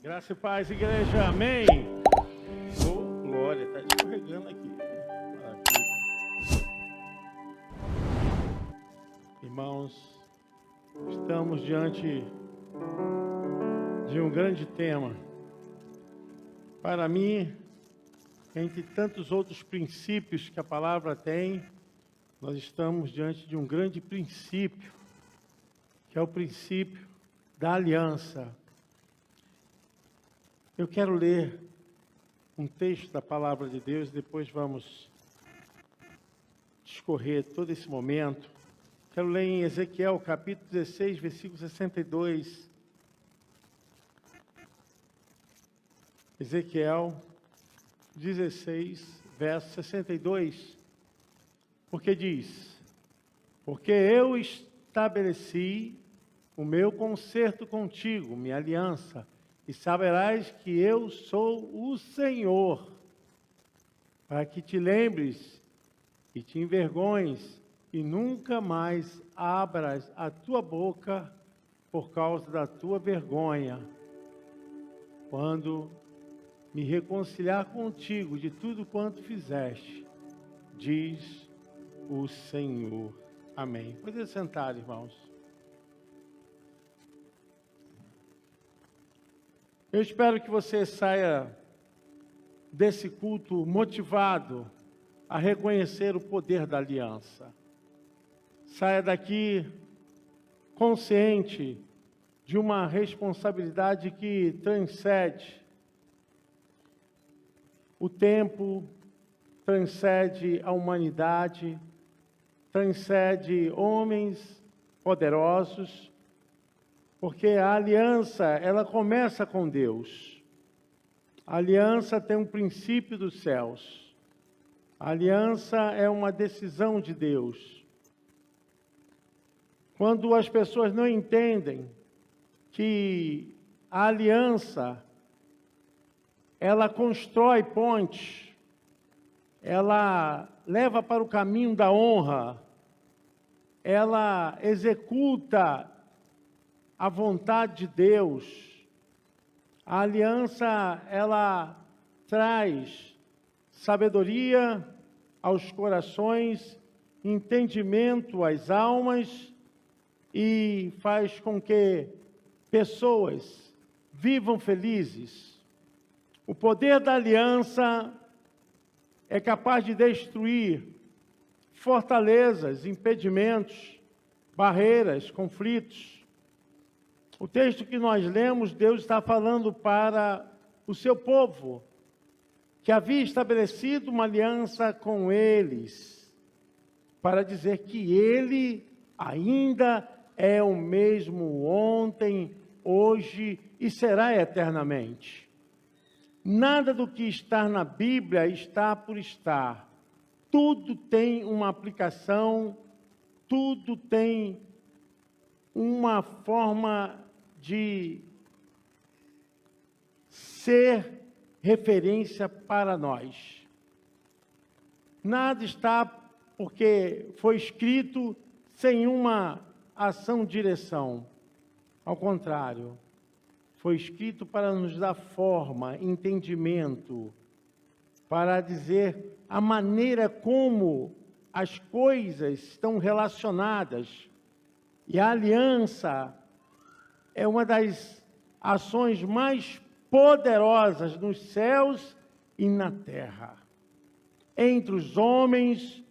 Graça e paz, igreja, amém. Oh, glória, está escorregando aqui. Maravilha. Irmãos, estamos diante de um grande tema. Para mim, entre tantos outros princípios que a palavra tem, nós estamos diante de um grande princípio, que é o princípio da aliança. Eu quero ler um texto da palavra de Deus, depois vamos discorrer todo esse momento. Quero ler em Ezequiel, capítulo 16, versículo 62. Ezequiel 16, verso 62. Porque diz: porque eu estabeleci o meu concerto contigo, minha aliança, e saberás que eu sou o Senhor, para que te lembres e te envergonhes, e nunca mais abras a tua boca por causa da tua vergonha, quando me reconciliar contigo de tudo quanto fizeste, diz o Senhor. Amém. Pode sentar, irmãos. Eu espero que você saia desse culto motivado a reconhecer o poder da aliança. Saia daqui consciente de uma responsabilidade que transcende o tempo, transcende a humanidade, transcende homens poderosos, porque a aliança, ela começa com Deus. A aliança tem um princípio dos céus. A aliança é uma decisão de Deus. Quando as pessoas não entendem que a aliança, ela constrói pontes, ela leva para o caminho da honra, ela executa a vontade de Deus. A aliança, ela traz sabedoria aos corações, entendimento às almas e faz com que pessoas vivam felizes. O poder da aliança é capaz de destruir fortalezas, impedimentos, barreiras, conflitos. O texto que nós lemos, Deus está falando para o seu povo, que havia estabelecido uma aliança com eles, para dizer que Ele ainda é o mesmo ontem, hoje e será eternamente. Nada do que está na Bíblia está por estar. Tudo tem uma aplicação, tudo tem uma forma de ser referência para nós. Nada está porque foi escrito sem uma ação de direção. Ao contrário, foi escrito para nos dar forma, entendimento, para dizer a maneira como as coisas estão relacionadas. E a aliança é uma das ações mais poderosas nos céus e na terra. Entre os homens,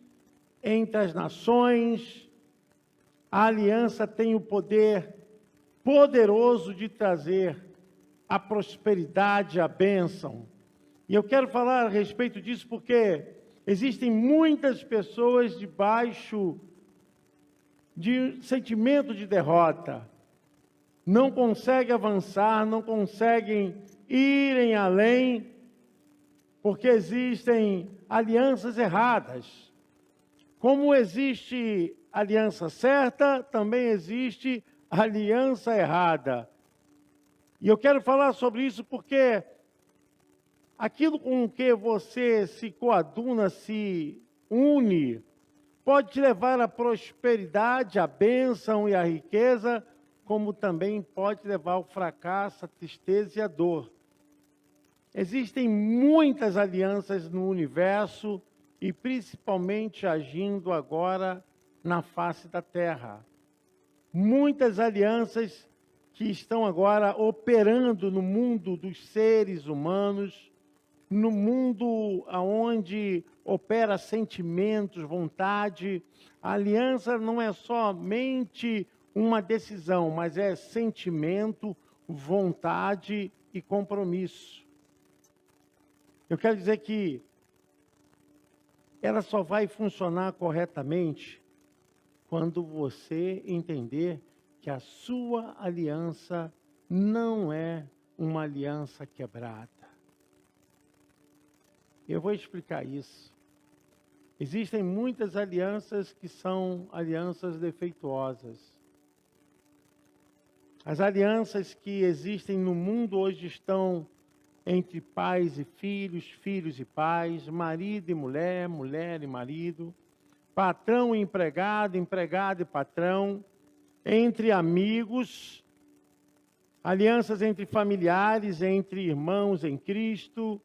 entre as nações, a aliança tem o poder poderoso de trazer a prosperidade, a bênção. E eu quero falar a respeito disso porque existem muitas pessoas debaixo de sentimento de derrota. Não conseguem avançar, não conseguem irem além, porque existem alianças erradas. Como existe aliança certa, também existe aliança errada. E eu quero falar sobre isso porque aquilo com que você se coaduna, se une, pode te levar à prosperidade, à bênção e à riqueza, como também pode levar ao fracasso, a tristeza e a dor. Existem muitas alianças no universo e principalmente agindo agora na face da Terra. Muitas alianças que estão agora operando no mundo dos seres humanos, no mundo onde opera sentimentos, vontade. A aliança não é somente uma decisão, mas é sentimento, vontade e compromisso. Eu quero dizer que ela só vai funcionar corretamente quando você entender que a sua aliança não é uma aliança quebrada. Eu vou explicar isso. Existem muitas alianças que são alianças defeituosas. As alianças que existem no mundo hoje estão entre pais e filhos, filhos e pais, marido e mulher, mulher e marido, patrão e empregado, empregado e patrão, entre amigos, alianças entre familiares, entre irmãos em Cristo,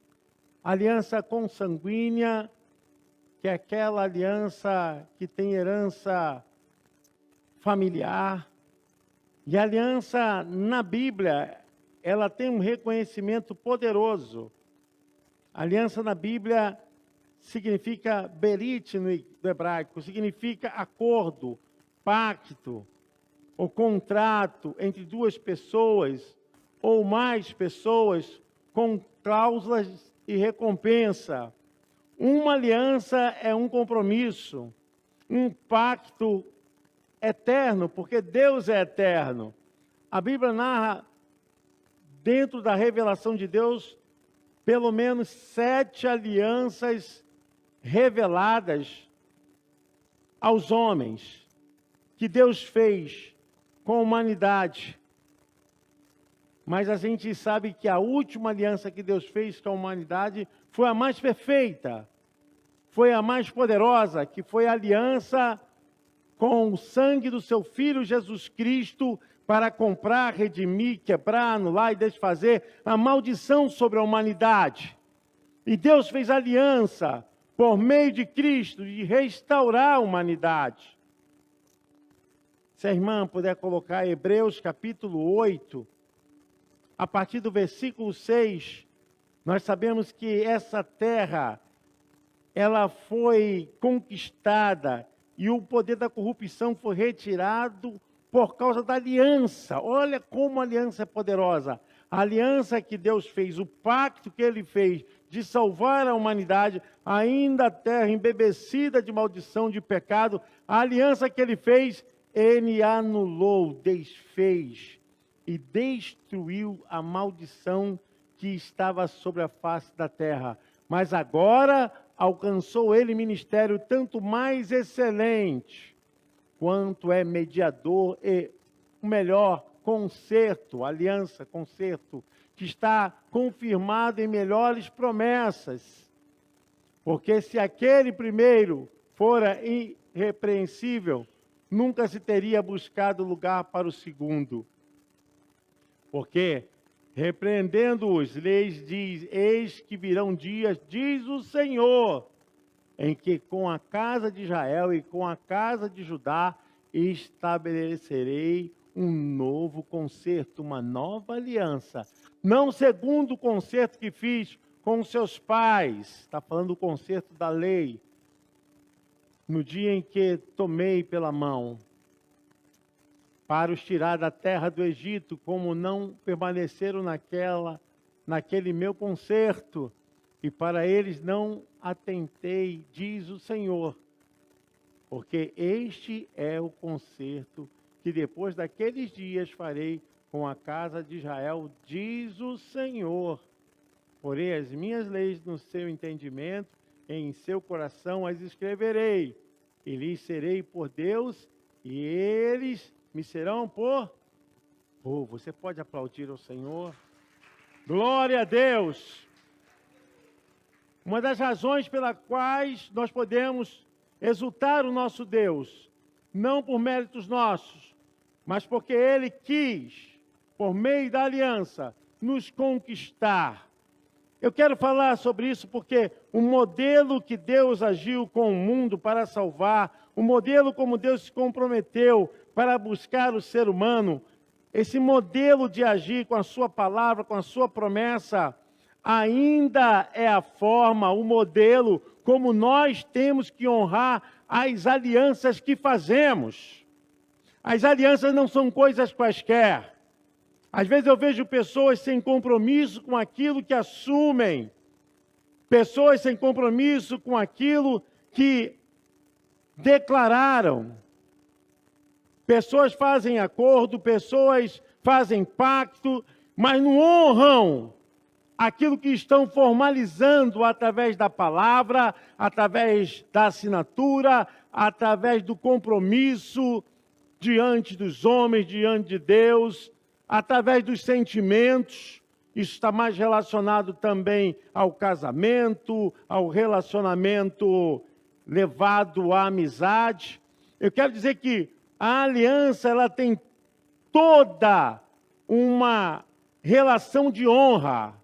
aliança consanguínea, que é aquela aliança que tem herança familiar. E a aliança na Bíblia, ela tem um reconhecimento poderoso. A aliança na Bíblia significa berit no hebraico, significa acordo, pacto, ou contrato entre duas pessoas ou mais pessoas com cláusulas e recompensa. Uma aliança é um compromisso, um pacto eterno, porque Deus é eterno. A Bíblia narra, dentro da revelação de Deus, pelo menos 7 alianças reveladas aos homens, que Deus fez com a humanidade. Mas a gente sabe que a última aliança que Deus fez com a humanidade foi a mais perfeita, foi a mais poderosa, que foi a aliança com o sangue do seu Filho Jesus Cristo, para comprar, redimir, quebrar, anular e desfazer a maldição sobre a humanidade. E Deus fez aliança por meio de Cristo de restaurar a humanidade. Se a irmã puder colocar Hebreus capítulo 8, a partir do versículo 6, nós sabemos que essa terra, ela foi conquistada e o poder da corrupção foi retirado por causa da aliança. Olha como a aliança é poderosa. A aliança que Deus fez, o pacto que Ele fez de salvar a humanidade, ainda a terra embebecida de maldição, de pecado, a aliança que Ele fez, Ele anulou, desfez e destruiu a maldição que estava sobre a face da terra. Mas agora alcançou Ele ministério tanto mais excelente, quanto é mediador e o melhor concerto, aliança, concerto, que está confirmado em melhores promessas. Porque se aquele primeiro fora irrepreensível, nunca se teria buscado lugar para o segundo. Porque, repreendendo-os, lhes diz: eis que virão dias, diz o Senhor, em que com a casa de Israel e com a casa de Judá estabelecerei um novo concerto, uma nova aliança. Não segundo o concerto que fiz com seus pais, está falando do concerto da lei, no dia em que tomei pela mão, para os tirar da terra do Egito, como não permaneceram naquele meu concerto, e para eles não atentei, diz o Senhor, porque este é o concerto que depois daqueles dias farei com a casa de Israel, diz o Senhor. Porém as minhas leis no seu entendimento, em seu coração as escreverei, e lhes serei por Deus, e eles me serão por povo. Você pode aplaudir ao Senhor? Glória a Deus! Uma das razões pelas quais nós podemos exultar o nosso Deus, não por méritos nossos, mas porque Ele quis, por meio da aliança, nos conquistar. Eu quero falar sobre isso porque o modelo que Deus agiu com o mundo para salvar, o modelo como Deus se comprometeu para buscar o ser humano, esse modelo de agir com a sua palavra, com a sua promessa, ainda é a forma, o modelo como nós temos que honrar as alianças que fazemos. As alianças não são coisas quaisquer. Às vezes eu vejo pessoas sem compromisso com aquilo que assumem, pessoas sem compromisso com aquilo que declararam. Pessoas fazem acordo, pessoas fazem pacto, mas não honram aquilo que estão formalizando através da palavra, através da assinatura, através do compromisso diante dos homens, diante de Deus, através dos sentimentos. Isso está mais relacionado também ao casamento, ao relacionamento levado à amizade. Eu quero dizer que a aliança, ela tem toda uma relação de honra.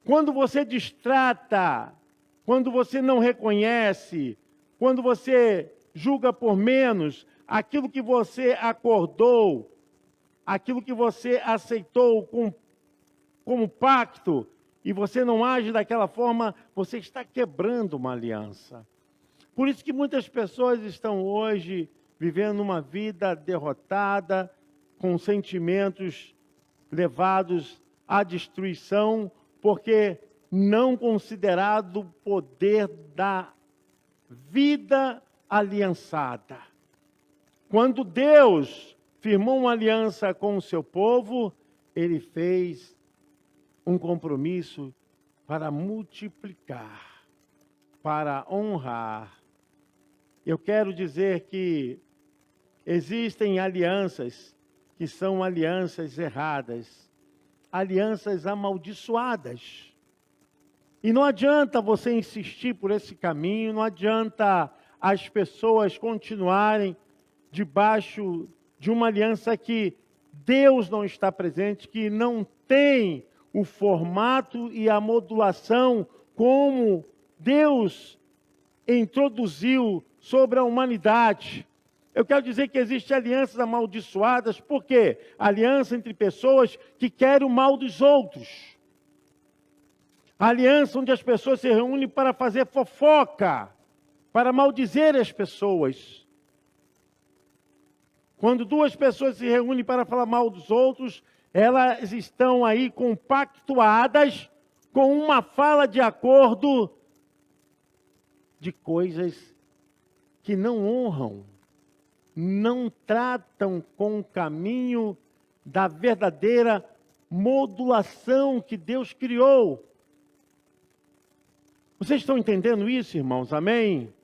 Quando você destrata, quando você não reconhece, quando você julga por menos aquilo que você acordou, aquilo que você aceitou como pacto, e você não age daquela forma, você está quebrando uma aliança. Por isso que muitas pessoas estão hoje vivendo uma vida derrotada, com sentimentos levados à destruição, porque não considerado o poder da vida aliançada. Quando Deus firmou uma aliança com o seu povo, Ele fez um compromisso para multiplicar, para honrar. Eu quero dizer que existem alianças que são alianças erradas, alianças amaldiçoadas. E não adianta você insistir por esse caminho, não adianta as pessoas continuarem debaixo de uma aliança que Deus não está presente, que não tem o formato e a modulação como Deus introduziu sobre a humanidade. Eu quero dizer que existem alianças amaldiçoadas, por quê? Aliança entre pessoas que querem o mal dos outros. Aliança onde as pessoas se reúnem para fazer fofoca, para maldizer as pessoas. Quando duas pessoas se reúnem para falar mal dos outros, elas estão aí compactuadas com uma fala de acordo de coisas que não honram, não tratam com o caminho da verdadeira modulação que Deus criou. Vocês estão entendendo isso, irmãos? Amém?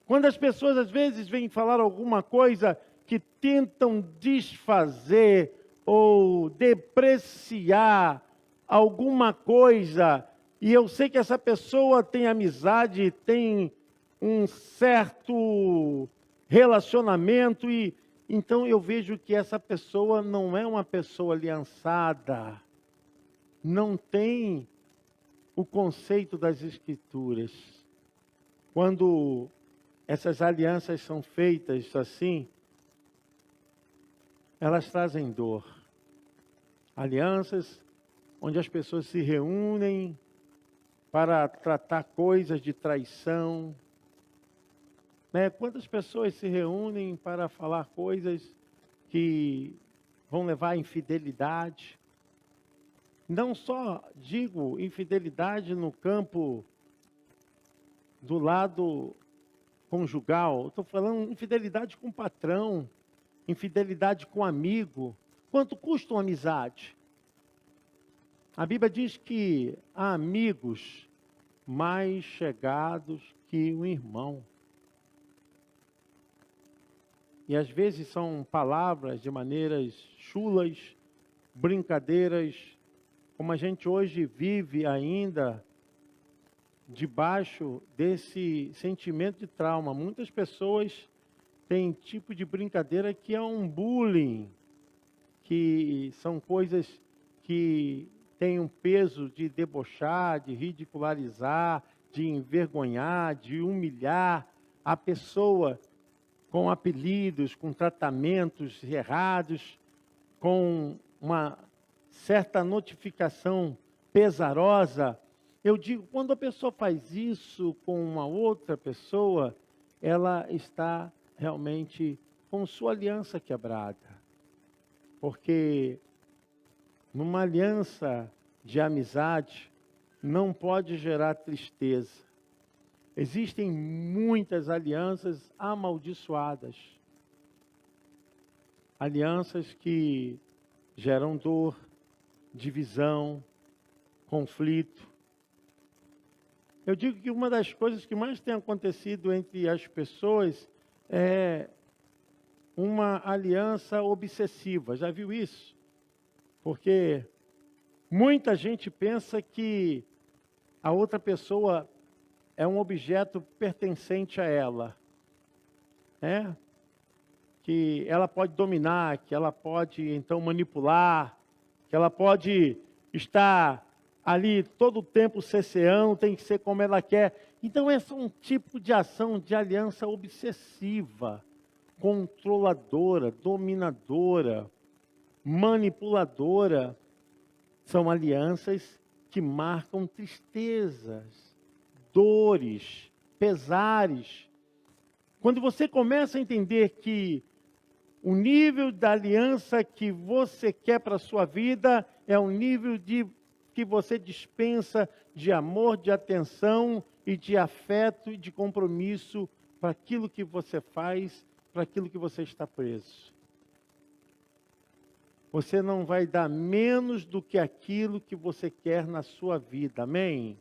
Quando as pessoas às vezes vêm falar alguma coisa que tentam desfazer ou depreciar alguma coisa, e eu sei que essa pessoa tem amizade, tem um certo relacionamento, e então eu vejo que essa pessoa não é uma pessoa aliançada, não tem o conceito das Escrituras. Quando essas alianças são feitas assim, elas trazem dor. Alianças onde as pessoas se reúnem para tratar coisas de traição. Quantas pessoas se reúnem para falar coisas que vão levar à infidelidade? Não só digo infidelidade no campo do lado conjugal, estou falando infidelidade com o patrão, infidelidade com amigo. Quanto custa uma amizade? A Bíblia diz que há amigos mais chegados que um irmão. E às vezes são palavras de maneiras chulas, brincadeiras, como a gente hoje vive ainda debaixo desse sentimento de trauma. Muitas pessoas tem tipo de brincadeira que é um bullying, que são coisas que têm um peso de debochar, de ridicularizar, de envergonhar, de humilhar a pessoa com apelidos, com tratamentos errados, com uma certa notificação pesarosa. Eu digo, quando a pessoa faz isso com uma outra pessoa, ela está realmente com sua aliança quebrada. Porque numa aliança de amizade não pode gerar tristeza. Existem muitas alianças amaldiçoadas. Alianças que geram dor, divisão, conflito. Eu digo que uma das coisas que mais tem acontecido entre as pessoas é uma aliança obsessiva. Já viu isso? Porque muita gente pensa que a outra pessoa é um objeto pertencente a ela, né? Que ela pode dominar, que ela pode então manipular, que ela pode estar ali todo o tempo ceceando, tem que ser como ela quer. Então esse é um tipo de ação de aliança obsessiva, controladora, dominadora, manipuladora. São alianças que marcam tristezas, dores, pesares. Quando você começa a entender que o nível da aliança que você quer para a sua vida é um nível que você dispensa de amor, de atenção e de afeto e de compromisso para aquilo que você faz, para aquilo que você está preso. Você não vai dar menos do que aquilo que você quer na sua vida. Amém?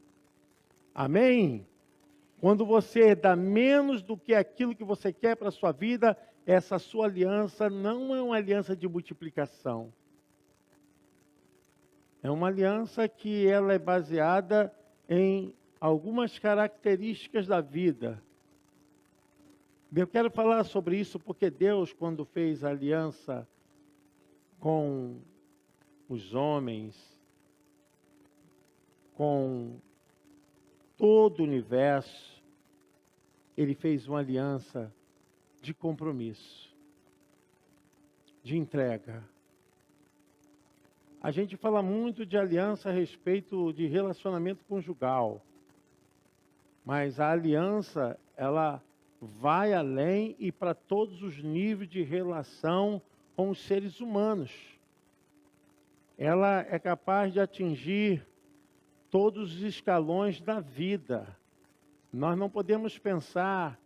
Amém? Quando você dá menos do que aquilo que você quer para a sua vida, essa sua aliança não é uma aliança de multiplicação. É uma aliança que ela é baseada em algumas características da vida. Eu quero falar sobre isso porque Deus, quando fez a aliança com os homens, com todo o universo, Ele fez uma aliança de compromisso, de entrega. A gente fala muito de aliança a respeito de relacionamento conjugal, mas a aliança, ela vai além e para todos os níveis de relação com os seres humanos. Ela é capaz de atingir todos os escalões da vida. Nós não podemos pensar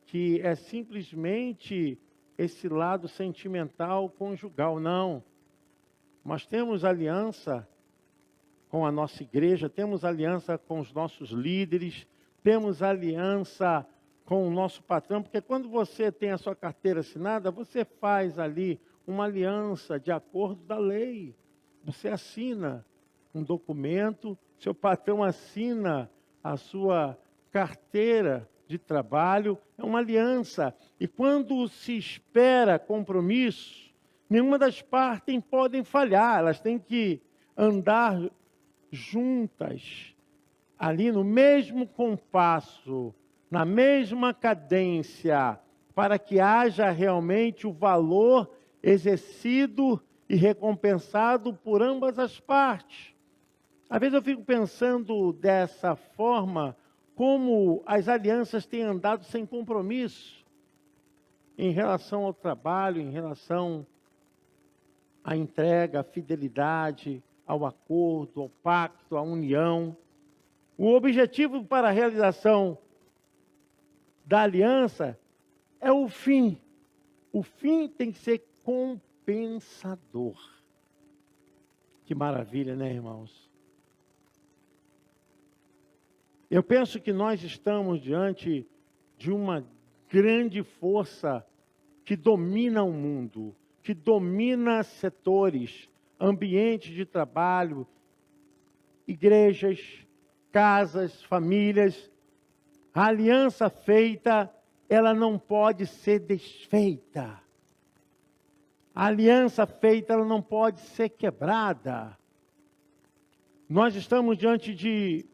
que é simplesmente esse lado sentimental conjugal, não. Nós temos aliança com a nossa igreja, temos aliança com os nossos líderes, temos aliança com o nosso patrão, porque quando você tem a sua carteira assinada, você faz ali uma aliança de acordo da lei. Você assina um documento, seu patrão assina a sua carteira de trabalho, é uma aliança. E quando se espera compromisso, nenhuma das partes podem falhar, elas têm que andar juntas, ali no mesmo compasso, na mesma cadência, para que haja realmente o valor exercido e recompensado por ambas as partes. Às vezes eu fico pensando dessa forma, como as alianças têm andado sem compromisso em relação ao trabalho, em relação à entrega, à fidelidade, ao acordo, ao pacto, à união. O objetivo para a realização da aliança é o fim. O fim tem que ser compensador. Que maravilha, né, irmãos? Eu penso que nós estamos diante de uma grande força que domina o mundo, que domina setores, ambientes de trabalho, igrejas, casas, famílias. A aliança feita ela não pode ser desfeita. A aliança feita, ela não pode ser quebrada. Nós estamos diante de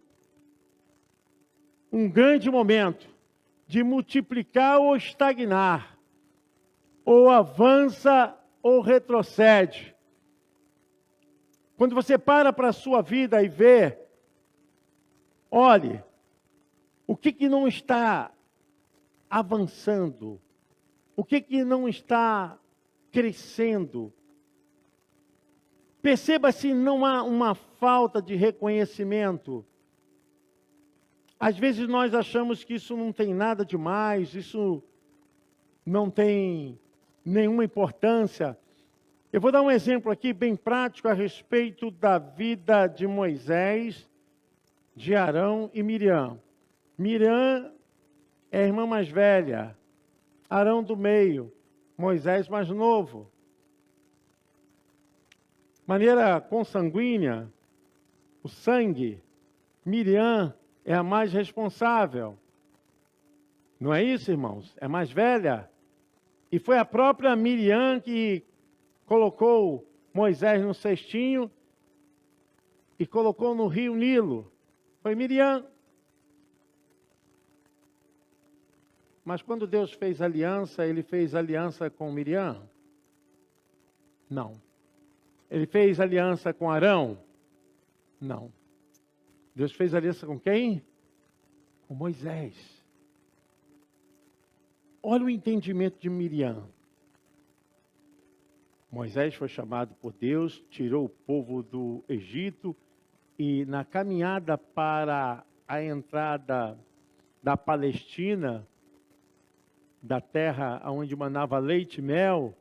um grande momento de multiplicar ou estagnar, ou avança ou retrocede. Quando você para a sua vida e vê, olhe, o que não está avançando? O que não está crescendo? Perceba se não há uma falta de reconhecimento. Às vezes nós achamos que isso não tem nada demais, isso não tem nenhuma importância. Eu vou dar um exemplo aqui bem prático a respeito da vida de Moisés, de Arão e Miriam. Miriam é a irmã mais velha, Arão do meio, Moisés mais novo. Maneira consanguínea, o sangue, Miriam é a mais responsável. Não é isso, irmãos? É mais velha. E foi a própria Miriam que colocou Moisés no cestinho e colocou no rio Nilo. Foi Miriam. Mas quando Deus fez aliança, Ele fez aliança com Miriam? Não. Ele fez aliança com Arão? Não. Deus fez aliança com quem? Com Moisés. Olha o entendimento de Miriam. Moisés foi chamado por Deus, tirou o povo do Egito e na caminhada para a entrada da Palestina, da terra onde manava leite e mel,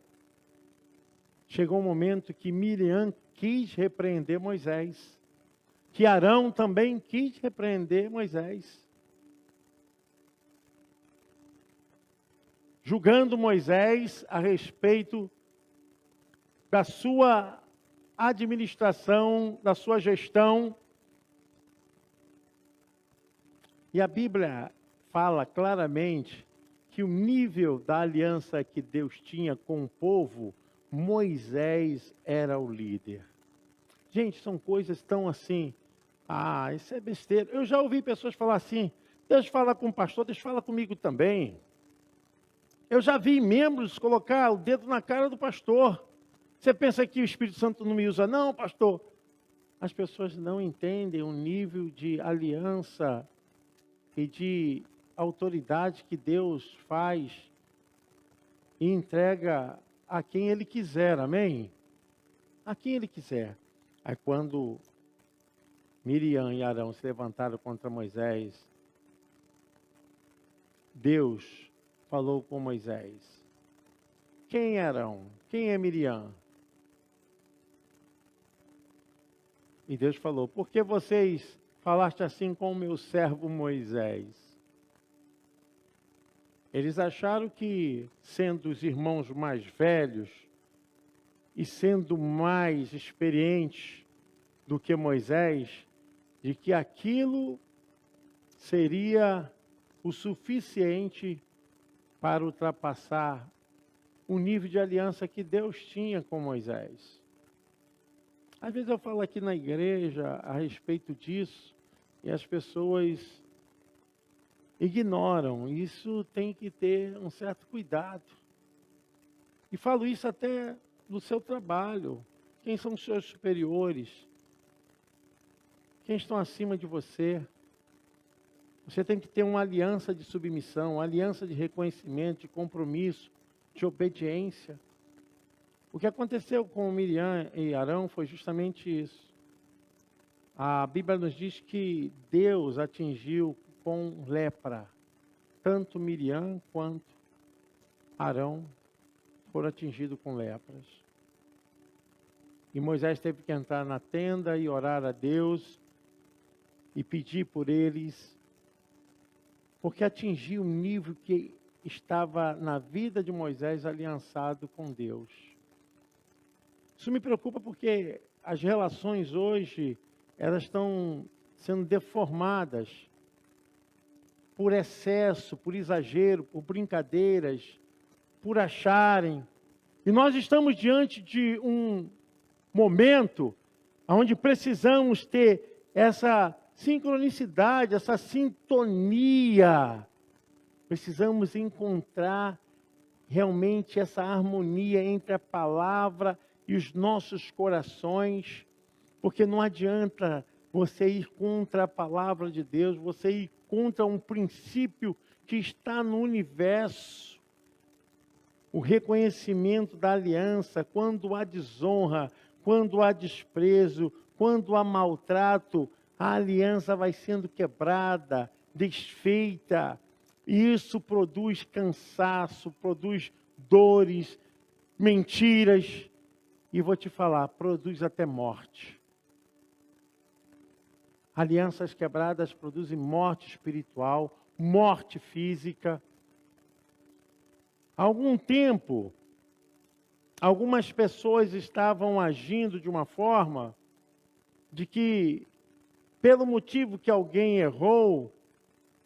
chegou um momento que Miriam quis repreender Moisés. Que Arão também quis repreender Moisés. Julgando Moisés a respeito da sua administração, da sua gestão. E a Bíblia fala claramente que o nível da aliança que Deus tinha com o povo, Moisés era o líder. Gente, são coisas tão assim, isso é besteira. Eu já ouvi pessoas falar assim, Deus fala com o pastor, Deus fala comigo também. Eu já vi membros colocar o dedo na cara do pastor. Você pensa que o Espírito Santo não me usa? Não, pastor. As pessoas não entendem o nível de aliança e de autoridade que Deus faz e entrega a quem Ele quiser, amém? A quem Ele quiser. Aí quando Miriam e Arão se levantaram contra Moisés, Deus falou com Moisés. Quem é Arão? Quem é Miriam? E Deus falou, por que vocês falaste assim com o meu servo Moisés? Eles acharam que, sendo os irmãos mais velhos e sendo mais experientes do que Moisés, de que aquilo seria o suficiente para ultrapassar o nível de aliança que Deus tinha com Moisés. Às vezes eu falo aqui na igreja a respeito disso e as pessoas ignoram. Isso tem que ter um certo cuidado. E falo isso até no seu trabalho. Quem são os seus superiores? Quem estão acima de você? Você tem que ter uma aliança de submissão, uma aliança de reconhecimento, de compromisso, de obediência. O que aconteceu com Miriam e Arão foi justamente isso. A Bíblia nos diz que Deus atingiu com lepra. Tanto Miriam quanto Arão foram atingidos com lepras. E Moisés teve que entrar na tenda e orar a Deus e pedir por eles, porque atingiu um nível que estava na vida de Moisés aliançado com Deus. Isso me preocupa porque as relações hoje, elas estão sendo deformadas. por excesso, por exagero, por brincadeiras, por acharem. E nós estamos diante de um momento onde precisamos ter essa sincronicidade, essa sintonia. Precisamos encontrar realmente essa harmonia entre a palavra e os nossos corações, porque não adianta você ir contra a palavra de Deus, você ir contra um princípio que está no universo. O reconhecimento da aliança, quando há desonra, quando há desprezo, quando há maltrato, a aliança vai sendo quebrada, desfeita. E isso produz cansaço, produz dores, mentiras. E vou te falar, produz até morte. Alianças quebradas produzem morte espiritual, morte física. Há algum tempo, algumas pessoas estavam agindo de uma forma de que, pelo motivo que alguém errou,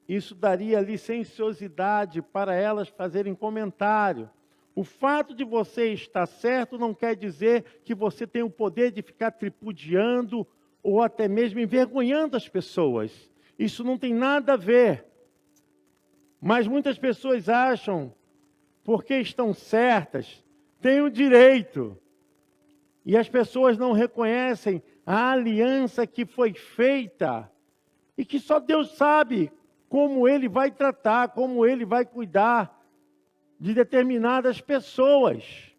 isso daria licenciosidade para elas fazerem comentário. O fato de você estar certo não quer dizer que você tem o poder de ficar tripudiando ou até mesmo envergonhando as pessoas. Isso não tem nada a ver. Mas muitas pessoas acham, porque estão certas, têm o direito. E as pessoas não reconhecem a aliança que foi feita e que só Deus sabe como Ele vai tratar, como Ele vai cuidar de determinadas pessoas.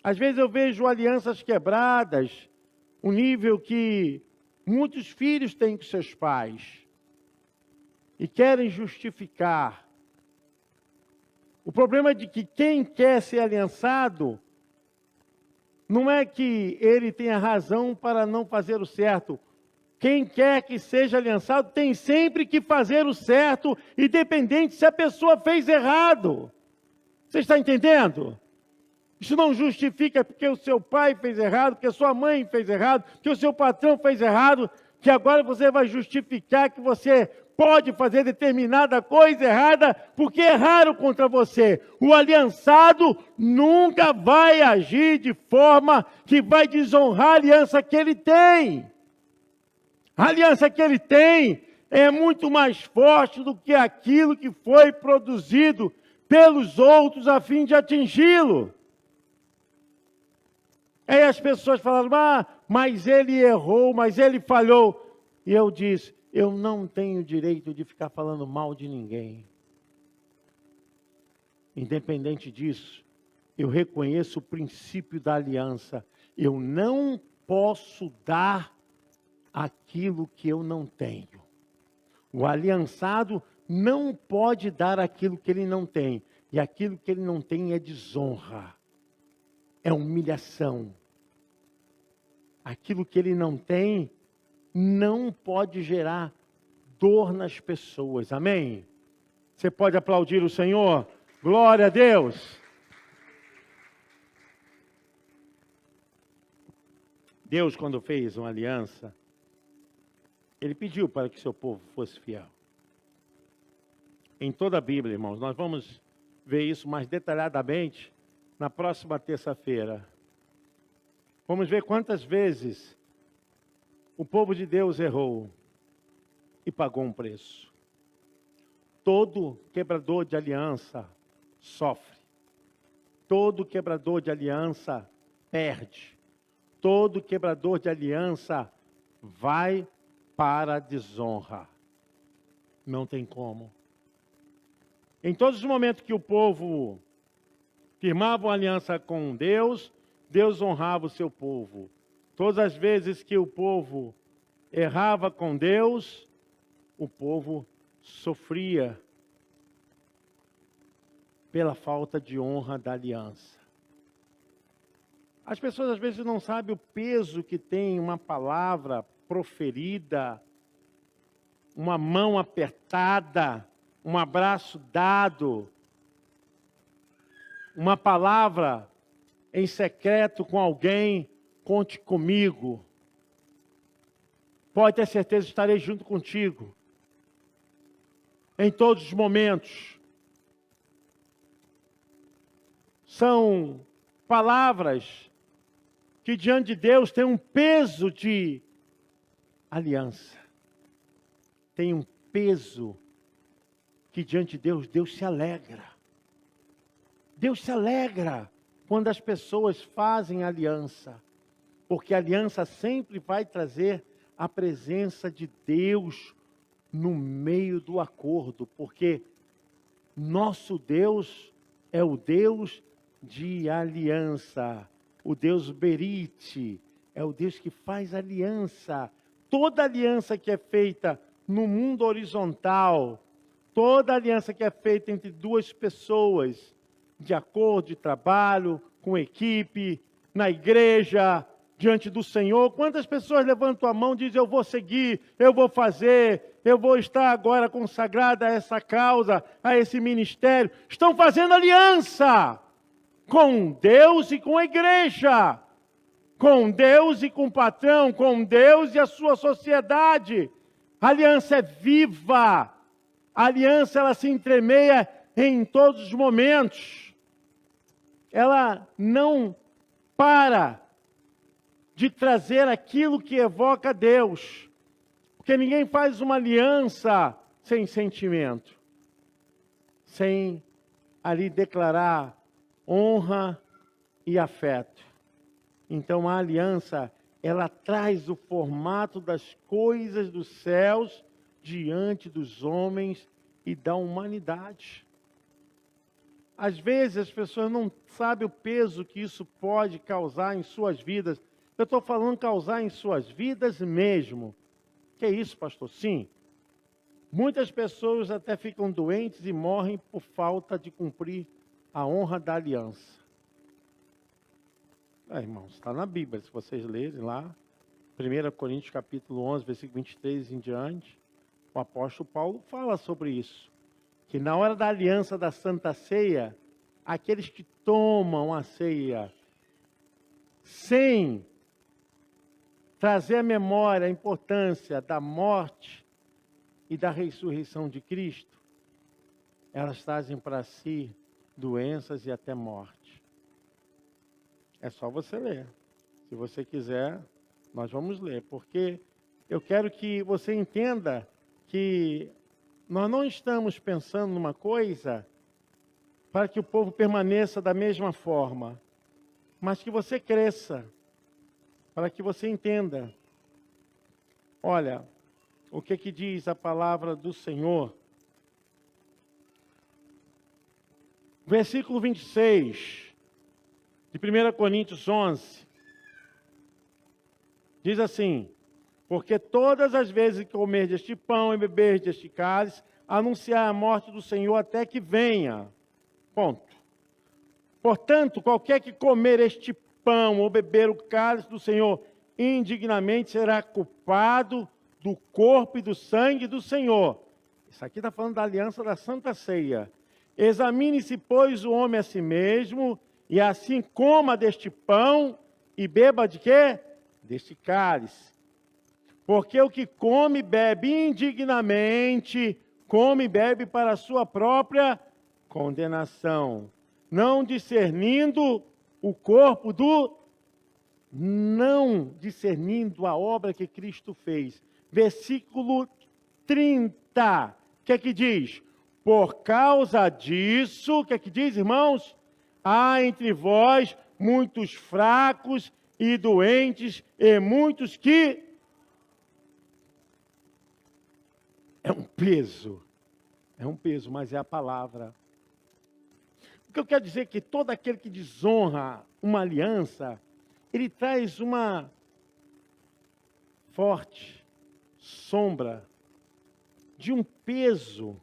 Às vezes eu vejo alianças quebradas, um nível que muitos filhos têm com seus pais e querem justificar. O problema é de que quem quer ser aliançado, não é que ele tenha razão para não fazer o certo. Quem quer que seja aliançado tem sempre que fazer o certo, independente se a pessoa fez errado. Você está entendendo? Isso não justifica porque o seu pai fez errado, porque a sua mãe fez errado, que o seu patrão fez errado, que agora você vai justificar que você pode fazer determinada coisa errada porque erraram contra você. O aliançado nunca vai agir de forma que vai desonrar a aliança que ele tem. A aliança que ele tem é muito mais forte do que aquilo que foi produzido pelos outros a fim de atingi-lo. Aí as pessoas falaram, mas ele errou, mas ele falhou. E eu disse, eu não tenho direito de ficar falando mal de ninguém. Independente disso, eu reconheço o princípio da aliança. Eu não posso dar aquilo que eu não tenho. O aliançado não pode dar aquilo que ele não tem. E aquilo que ele não tem é desonra. É humilhação. Aquilo que ele não tem não pode gerar dor nas pessoas. Amém? Você pode aplaudir o Senhor? Glória a Deus! Deus, quando fez uma aliança, Ele pediu para que seu povo fosse fiel. Em toda a Bíblia, irmãos, nós vamos ver isso mais detalhadamente na próxima terça-feira. Vamos ver quantas vezes o povo de Deus errou e pagou um preço. Todo quebrador de aliança sofre. Todo quebrador de aliança perde. Todo quebrador de aliança vai para a desonra. Não tem como. Em todos os momentos que o povo firmava uma aliança com Deus, Deus honrava o seu povo. Todas as vezes que o povo errava com Deus, o povo sofria pela falta de honra da aliança. As pessoas às vezes não sabem o peso que tem uma palavra proferida, uma mão apertada, um abraço dado, uma palavra em secreto com alguém, conte comigo. Pode ter certeza, estarei junto contigo. em todos os momentos. São palavras que diante de Deus têm um peso de aliança. Tem um peso que diante de Deus, Deus se alegra. Deus se alegra quando as pessoas fazem aliança. Porque a aliança sempre vai trazer a presença de Deus no meio do acordo. Porque nosso Deus é o Deus de aliança. O Deus Berite é o Deus que faz aliança. Toda aliança que é feita no mundo horizontal, toda aliança que é feita entre duas pessoas, de acordo, de trabalho, com equipe, na igreja, diante do Senhor. Quantas pessoas levantam a mão e dizem, eu vou seguir, eu vou fazer, eu vou estar agora consagrada a essa causa, a esse ministério. Estão fazendo aliança com Deus e com a igreja, com Deus e com o patrão, com Deus e a sua sociedade. A aliança é viva, a aliança ela se entremeia em todos os momentos. Ela não para de trazer aquilo que evoca Deus. Porque ninguém faz uma aliança sem sentimento, sem ali declarar honra e afeto. Então a aliança, ela traz o formato das coisas dos céus diante dos homens e da humanidade. Às vezes as pessoas não sabem o peso que isso pode causar em suas vidas. Eu estou falando causar em suas vidas mesmo. Que é isso, pastor? Sim. Muitas pessoas até ficam doentes e morrem por falta de cumprir a honra da aliança. Irmãos, está na Bíblia, se vocês lerem lá, 1 Coríntios capítulo 11, versículo 23 em diante, o apóstolo Paulo fala sobre isso. Que na hora da aliança da Santa Ceia, aqueles que tomam a ceia sem trazer à memória a importância da morte e da ressurreição de Cristo, elas trazem para si doenças e até morte. É só você ler. Se você quiser, nós vamos ler. Porque eu quero que você entenda que nós não estamos pensando numa coisa para que o povo permaneça da mesma forma, mas que você cresça, para que você entenda. Olha, o que diz a palavra do Senhor? Versículo 26, de 1 Coríntios 11, diz assim: porque todas as vezes que comer deste pão e beber deste cálice, anunciar a morte do Senhor até que venha. Ponto. Portanto, qualquer que comer este pão ou beber o cálice do Senhor indignamente será culpado do corpo e do sangue do Senhor. Isso aqui está falando da aliança da Santa Ceia. Examine-se, pois, o homem a si mesmo, e assim coma deste pão e beba de quê? Deste cálice. Porque o que come e bebe indignamente, come e bebe para a sua própria condenação, não discernindo o corpo não discernindo a obra que Cristo fez. Versículo 30, o que é que diz? Por causa disso, o que é que diz, irmãos? Há entre vós muitos fracos e doentes, e muitos que... É um peso, mas é a palavra. O que eu quero dizer é que todo aquele que desonra uma aliança, ele traz uma forte sombra de um peso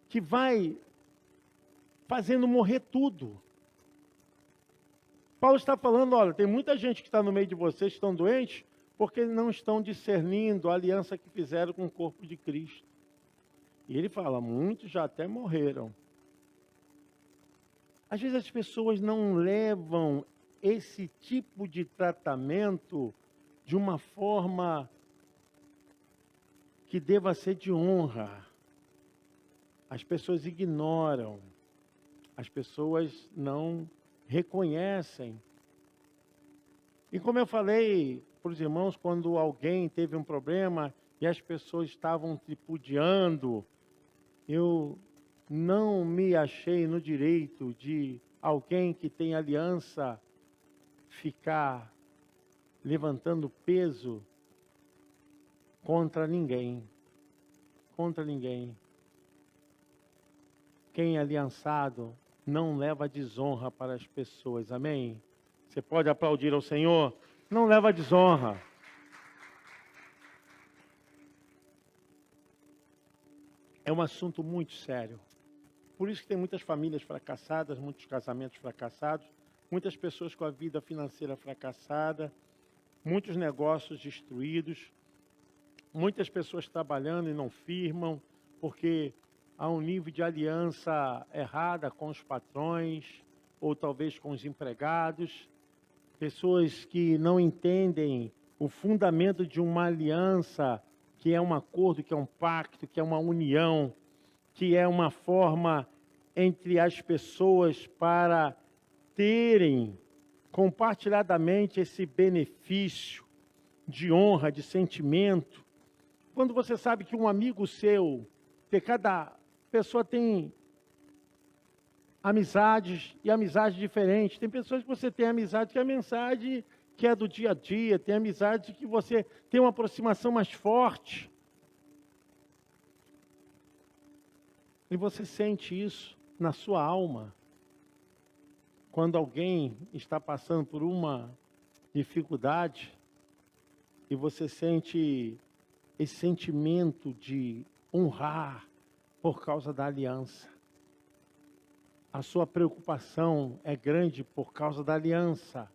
que vai fazendo morrer tudo. Paulo está falando, olha, tem muita gente que está no meio de vocês que estão doentes, porque não estão discernindo a aliança que fizeram com o corpo de Cristo. E ele fala, muitos já até morreram. Às vezes as pessoas não levam esse tipo de tratamento de uma forma que deva ser de honra. As pessoas ignoram, as pessoas não reconhecem. E como eu falei para os irmãos, quando alguém teve um problema e as pessoas estavam tripudiando, eu não me achei no direito de alguém que tem aliança ficar levantando peso contra ninguém. Contra ninguém. Quem é aliançado não leva desonra para as pessoas. Amém? Você pode aplaudir ao Senhor? Não leva desonra. É um assunto muito sério. Por isso que tem muitas famílias fracassadas, muitos casamentos fracassados, muitas pessoas com a vida financeira fracassada, muitos negócios destruídos, muitas pessoas trabalhando e não firmam, porque há um nível de aliança errada com os patrões, ou talvez com os empregados, pessoas que não entendem o fundamento de uma aliança, que é um acordo, que é um pacto, que é uma união, que é uma forma entre as pessoas para terem compartilhadamente esse benefício de honra, de sentimento. Quando você sabe que um amigo seu, que cada pessoa tem amizades e amizades diferentes. Tem pessoas que você tem amizade que é amizade que é do dia a dia, tem amizade que você tem uma aproximação mais forte. E você sente isso na sua alma. Quando alguém está passando por uma dificuldade e você sente esse sentimento de honrar por causa da aliança. A sua preocupação é grande por causa da aliança.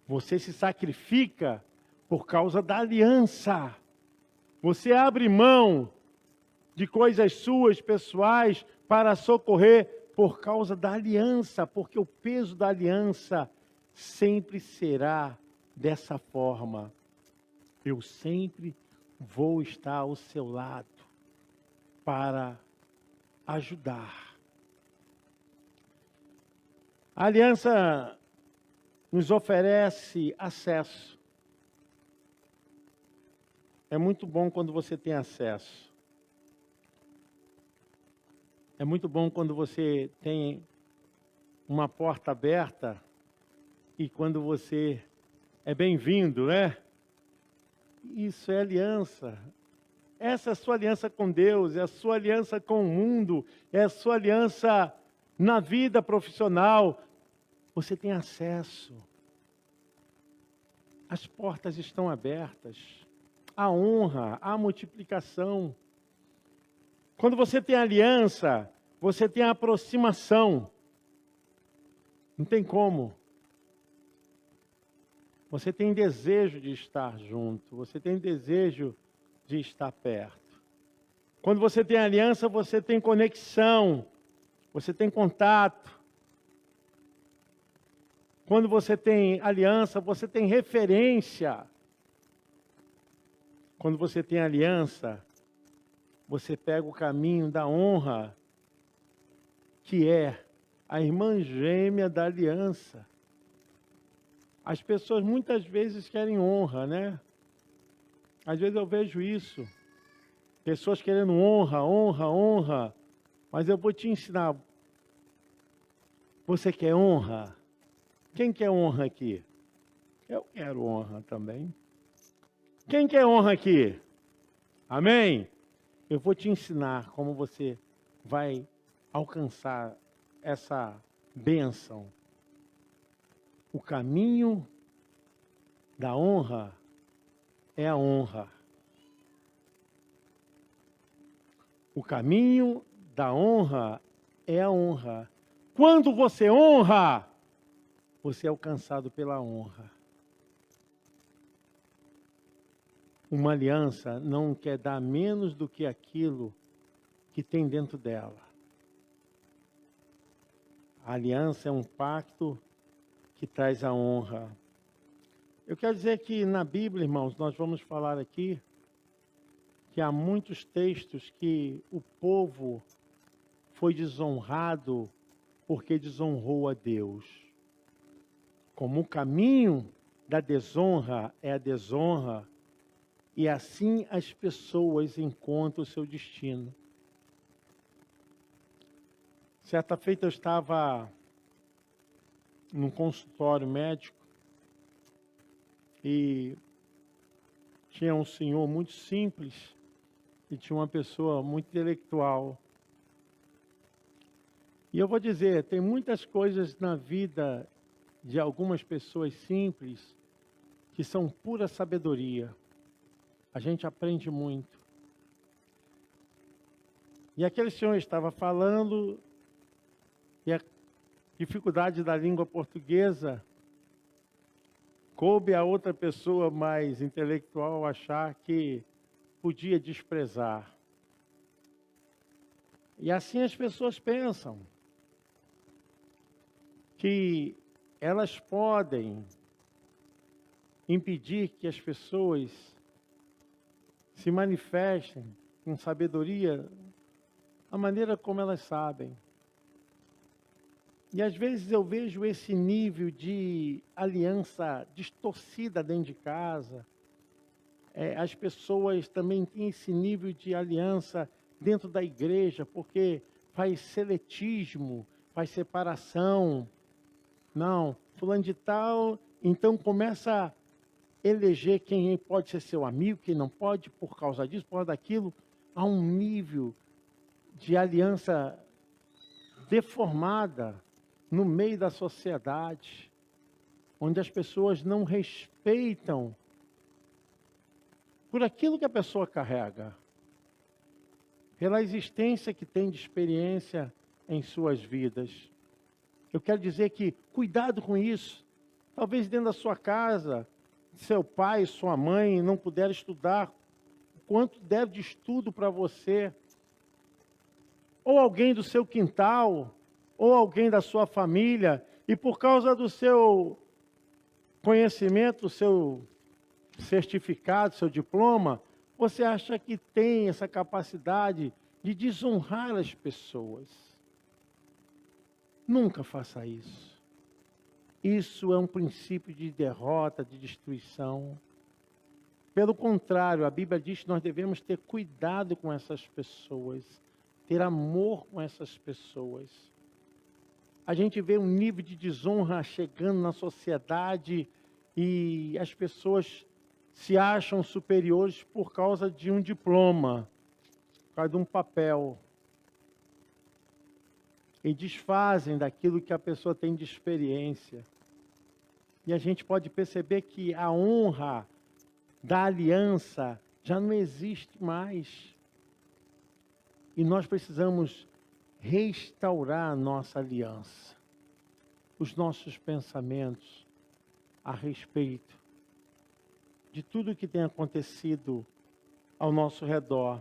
Você se sacrifica por causa da aliança. Você abre mão de coisas suas, pessoais, para socorrer por causa da aliança, porque o peso da aliança sempre será dessa forma. Eu sempre vou estar ao seu lado para ajudar. A aliança nos oferece acesso. É muito bom quando você tem acesso. É muito bom quando você tem uma porta aberta e quando você é bem-vindo, né? Isso é aliança. Essa é a sua aliança com Deus, é a sua aliança com o mundo, é a sua aliança na vida profissional. Você tem acesso. As portas estão abertas. A honra, a multiplicação. Quando você tem aliança, você tem a aproximação. Não tem como. Você tem desejo de estar junto. Você tem desejo de estar perto. Quando você tem aliança, você tem conexão. Você tem contato. Quando você tem aliança, você tem referência. Quando você tem aliança, você pega o caminho da honra, que é a irmã gêmea da aliança. As pessoas muitas vezes querem honra, né? Às vezes eu vejo isso. Pessoas querendo honra, honra, honra. Mas eu vou te ensinar. Você quer honra? Quem quer honra aqui? Eu quero honra também. Quem quer honra aqui? Amém? Eu vou te ensinar como você vai alcançar essa bênção. O caminho da honra é a honra. O caminho da honra é a honra. Quando você honra, você é alcançado pela honra. Uma aliança não quer dar menos do que aquilo que tem dentro dela. A aliança é um pacto que traz a honra. Eu quero dizer que na Bíblia, irmãos, nós vamos falar aqui que há muitos textos que o povo foi desonrado porque desonrou a Deus. Como o caminho da desonra é a desonra, e assim as pessoas encontram o seu destino. Certa feita eu estava num consultório médico e tinha um senhor muito simples e tinha uma pessoa muito intelectual. E eu vou dizer, tem muitas coisas na vida de algumas pessoas simples que são pura sabedoria. A gente aprende muito. E aquele senhor estava falando e a dificuldade da língua portuguesa coube a outra pessoa mais intelectual achar que podia desprezar. E assim as pessoas pensam que elas podem impedir que as pessoas se manifestem com sabedoria a maneira como elas sabem. E às vezes eu vejo esse nível de aliança distorcida dentro de casa. As pessoas também têm esse nível de aliança dentro da igreja, porque faz seletismo, faz separação. Não, fulano de tal, então começa a eleger quem pode ser seu amigo, quem não pode, por causa disso, por causa daquilo. Há um nível de aliança deformada no meio da sociedade, onde as pessoas não respeitam por aquilo que a pessoa carrega, pela existência que tem de experiência em suas vidas. Eu quero dizer que, cuidado com isso. Talvez dentro da sua casa, seu pai, sua mãe não puderam estudar o quanto deve de estudo para você. Ou alguém do seu quintal, ou alguém da sua família, e por causa do seu conhecimento, seu certificado, seu diploma, você acha que tem essa capacidade de desonrar as pessoas. Nunca faça isso. Isso é um princípio de derrota, de destruição. Pelo contrário, a Bíblia diz que nós devemos ter cuidado com essas pessoas, ter amor com essas pessoas. A gente vê um nível de desonra chegando na sociedade e as pessoas se acham superiores por causa de um diploma, por causa de um papel. E desfazem daquilo que a pessoa tem de experiência. E a gente pode perceber que a honra da aliança já não existe mais. E nós precisamos restaurar a nossa aliança, os nossos pensamentos a respeito de tudo que tem acontecido ao nosso redor.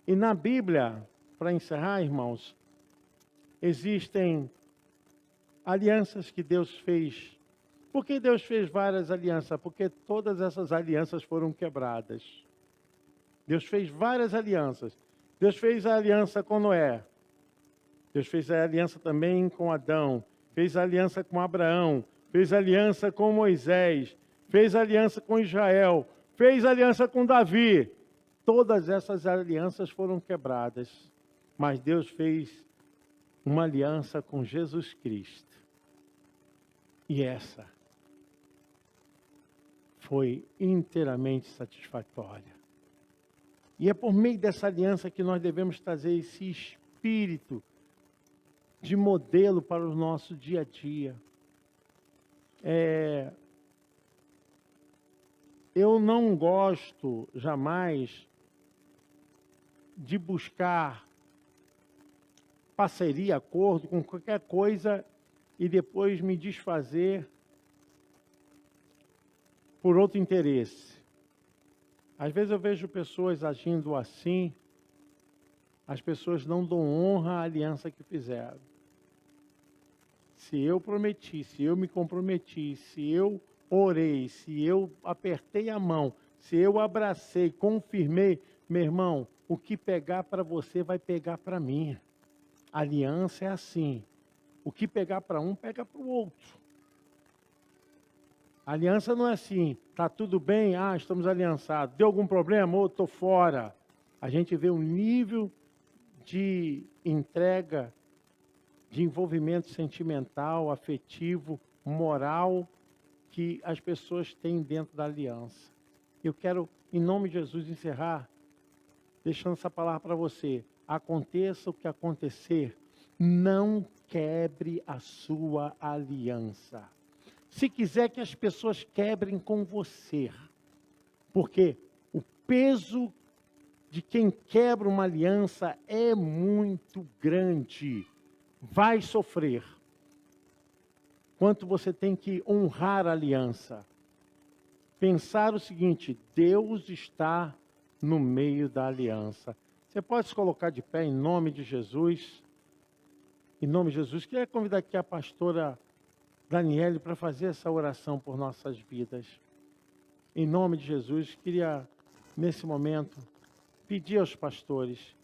E na Bíblia, para encerrar, irmãos, existem alianças que Deus fez. Por que Deus fez várias alianças? Porque todas essas alianças foram quebradas. Deus fez várias alianças. Deus fez a aliança com Noé. Deus fez a aliança também com Adão. Fez a aliança com Abraão. Fez a aliança com Moisés. Fez a aliança com Israel. Fez a aliança com Davi. Todas essas alianças foram quebradas. Mas Deus fez uma aliança com Jesus Cristo. E essa foi inteiramente satisfatória. E é por meio dessa aliança que nós devemos trazer esse espírito de modelo para o nosso dia a dia. Eu não gosto jamais de buscar parceria, acordo com qualquer coisa e depois me desfazer por outro interesse. Às vezes eu vejo pessoas agindo assim, as pessoas não dão honra à aliança que fizeram. Se eu prometi, se eu me comprometi, se eu orei, se eu apertei a mão, se eu abracei, confirmei, Meu irmão, o que pegar para você vai pegar para mim. Aliança é assim. O que pegar para um, pega para o outro. Aliança não é assim. Tá tudo bem? Ah, estamos aliançados. Deu algum problema? Ou estou fora. A gente vê um nível de entrega, de envolvimento sentimental, afetivo, moral, que as pessoas têm dentro da aliança. Eu quero, em nome de Jesus, encerrar deixando essa palavra para você. Aconteça o que acontecer, não quebre a sua aliança. Se quiser que as pessoas quebrem com você, porque o peso de quem quebra uma aliança é muito grande, vai sofrer. Quanto você tem que honrar a aliança. Pensar o seguinte, Deus está no meio da aliança. Você pode se colocar de pé em nome de Jesus. Em nome de Jesus, queria convidar aqui a pastora Daniele para fazer essa oração por nossas vidas. Em nome de Jesus, queria, nesse momento, pedir aos pastores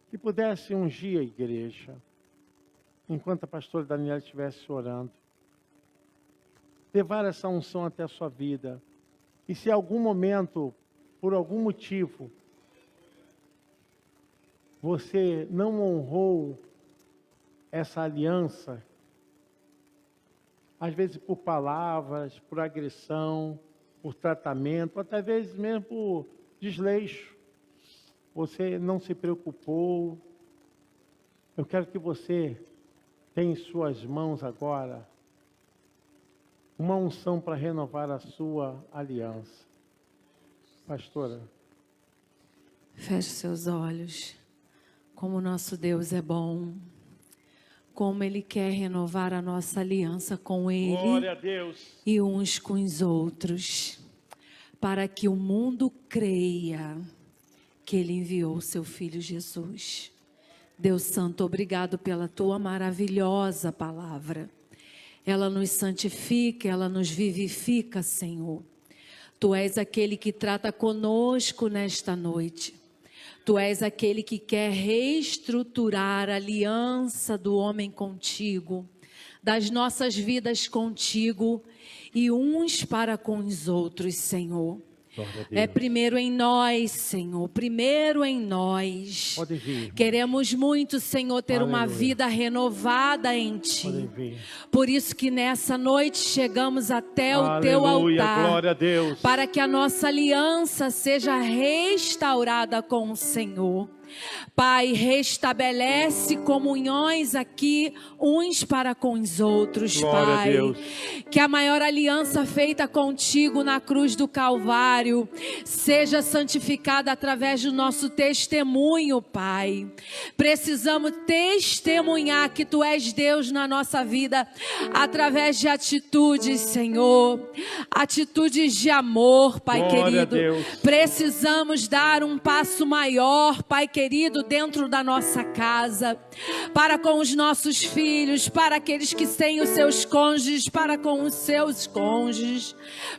que pudessem ungir a igreja, enquanto a pastora Daniele estivesse orando. Levar essa unção até a sua vida. E se em algum momento, por algum motivo, você não honrou essa aliança, às vezes por palavras, por agressão, por tratamento, até vezes mesmo por desleixo, você não se preocupou. Eu quero que você tenha em suas mãos agora uma unção para renovar a sua aliança. Pastora. Feche seus olhos. Como nosso Deus é bom. Como Ele quer renovar a nossa aliança com Ele. Glória a Deus. E uns com os outros. Para que o mundo creia que Ele enviou o seu Filho Jesus. Deus Santo, obrigado pela Tua maravilhosa palavra. Ela nos santifica, ela nos vivifica, Senhor. Tu és aquele que trata conosco nesta noite. Tu és aquele que quer reestruturar a aliança do homem contigo, das nossas vidas contigo e uns para com os outros, Senhor. É primeiro em nós, Senhor, primeiro em nós. Pode vir. Queremos muito, Senhor, ter Aleluia. uma vida renovada em Ti. Podem vir. Por isso que nessa noite chegamos até o Teu Aleluia, altar. glória a Deus. Para que a nossa aliança seja restaurada com o Senhor. Pai, restabelece comunhões aqui, uns para com os outros, Glória a Pai. Deus. Que a maior aliança feita contigo na cruz do Calvário seja santificada através do nosso testemunho, Pai. Precisamos testemunhar que Tu és Deus na nossa vida através de atitudes, Senhor. Atitudes de amor, Pai Glória a querido. Deus. Precisamos dar um passo maior, Pai querido, dentro da nossa casa, para com os nossos filhos, para aqueles que têm os seus cônjuges, para com os seus cônjuges.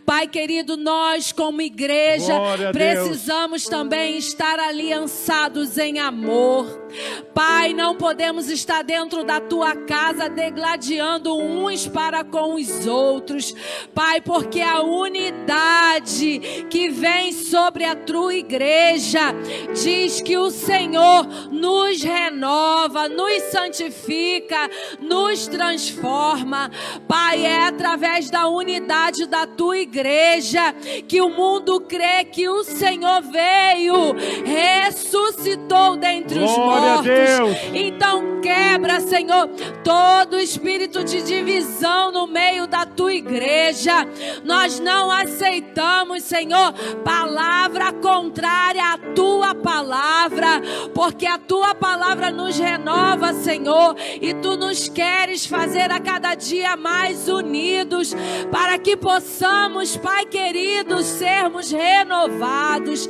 Pai querido, nós como igreja Glória a precisamos também estar aliançados em amor. Pai, não podemos estar dentro da Tua casa degladiando uns para com os outros, Pai, porque a unidade que vem sobre a Tua igreja diz que o Senhor nos renova, nos santifica, nos transforma. Pai, é através da unidade da Tua igreja que o mundo crê que o Senhor veio, ressuscitou dentre os Glória a mortos. Deus. Então quebra, Senhor, todo espírito de divisão no meio da Tua igreja. Nós não aceitamos, Senhor, palavra contrária à Tua palavra, porque a Tua palavra nos renova, Senhor, e Tu nos queres fazer a cada dia mais unidos, para que possamos, Pai querido, sermos renovados,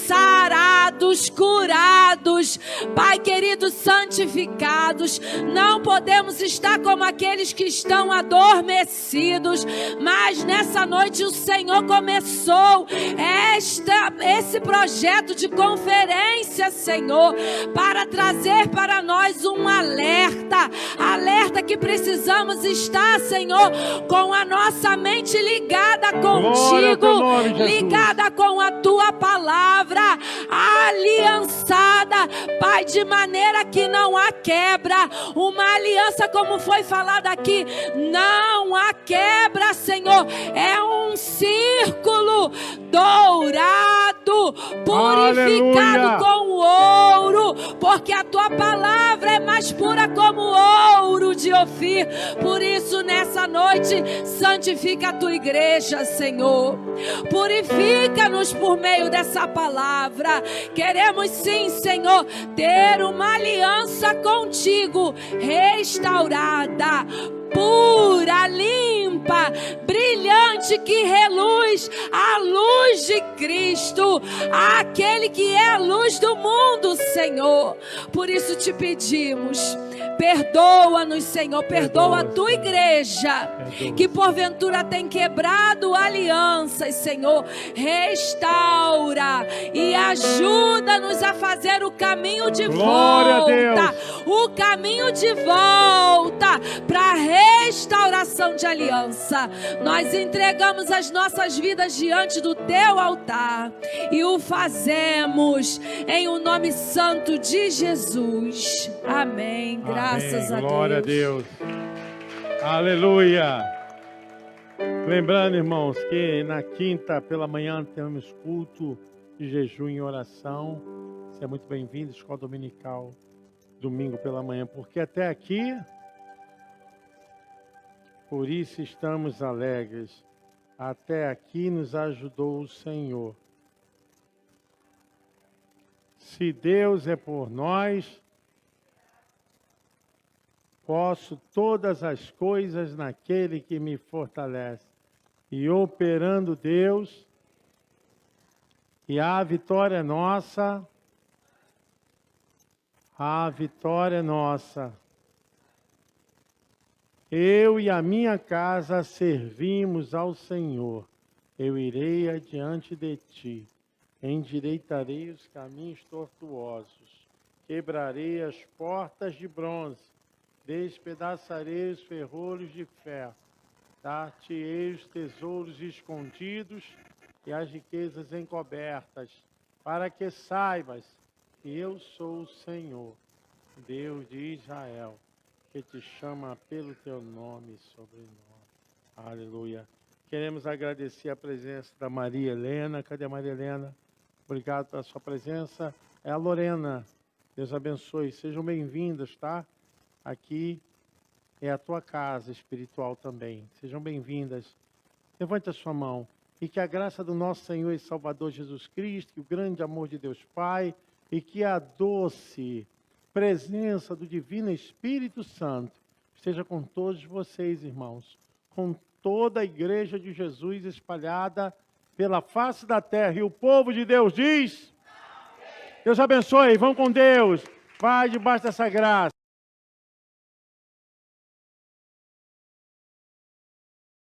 sarados, curados, Pai querido, santificados. Não podemos estar como aqueles que estão adormecidos, mas nessa noite o Senhor começou esse projeto de conferência, Senhor, para trazer para nós um alerta que precisamos estar, Senhor, com a nossa mente ligada contigo, ligada com a tua palavra, aliançada, Pai, de maneira que não há quebra. Uma aliança, como foi falado aqui, não há quebra, Senhor. É um círculo dourado, purificado Aleluia. com ouro, porque a tua palavra é mais pura como ouro de Ofir. Por isso, nessa noite, santifica a tua igreja, Senhor. Purifica-nos por meio dessa palavra. Queremos sim, Senhor, ter uma aliança contigo, restaurada, pura, limpa, brilhante, que reluz a luz de Cristo, aquele que é a luz do mundo, Senhor. Por isso te pedimos, perdoa-nos, Senhor, perdoa a tua igreja, que porventura tem quebrado alianças, Senhor. Restaura e ajuda-nos a fazer o caminho de volta, o caminho de volta para a restauração de aliança. Nós entregamos as nossas vidas diante do teu altar e o fazemos em o nome santo de Jesus. Amém. Graças a Deus. Glória a Deus. Aleluia. Lembrando, irmãos, que na quinta pela manhã temos culto de jejum e oração. Você é muito bem-vindo, escola dominical, domingo pela manhã, porque até aqui, por isso estamos alegres. Até aqui nos ajudou o Senhor. Se Deus é por nós, posso todas as coisas naquele que me fortalece. E operando Deus, e a vitória é nossa, a vitória é nossa. Eu e a minha casa servimos ao Senhor. Eu irei adiante de ti, endireitarei os caminhos tortuosos, quebrarei as portas de bronze, despedaçarei os ferrolhos de ferro, dar-te-ei os tesouros escondidos e as riquezas encobertas, para que saibas que eu sou o Senhor, Deus de Israel, que te chama pelo teu nome e sobrenome. Aleluia. Queremos agradecer a presença da Maria Helena. Cadê a Maria Helena? Obrigado pela sua presença. É a Lorena. Deus abençoe. Sejam bem-vindas, tá? Aqui é a tua casa espiritual também. Sejam bem-vindas. Levante a sua mão. E que a graça do nosso Senhor e Salvador Jesus Cristo, que o grande amor de Deus Pai e que a doce presença do Divino Espírito Santo esteja com todos vocês, irmãos, com toda a igreja de Jesus espalhada pela face da terra. E o povo de Deus diz: Deus abençoe, vão com Deus, vai debaixo dessa graça.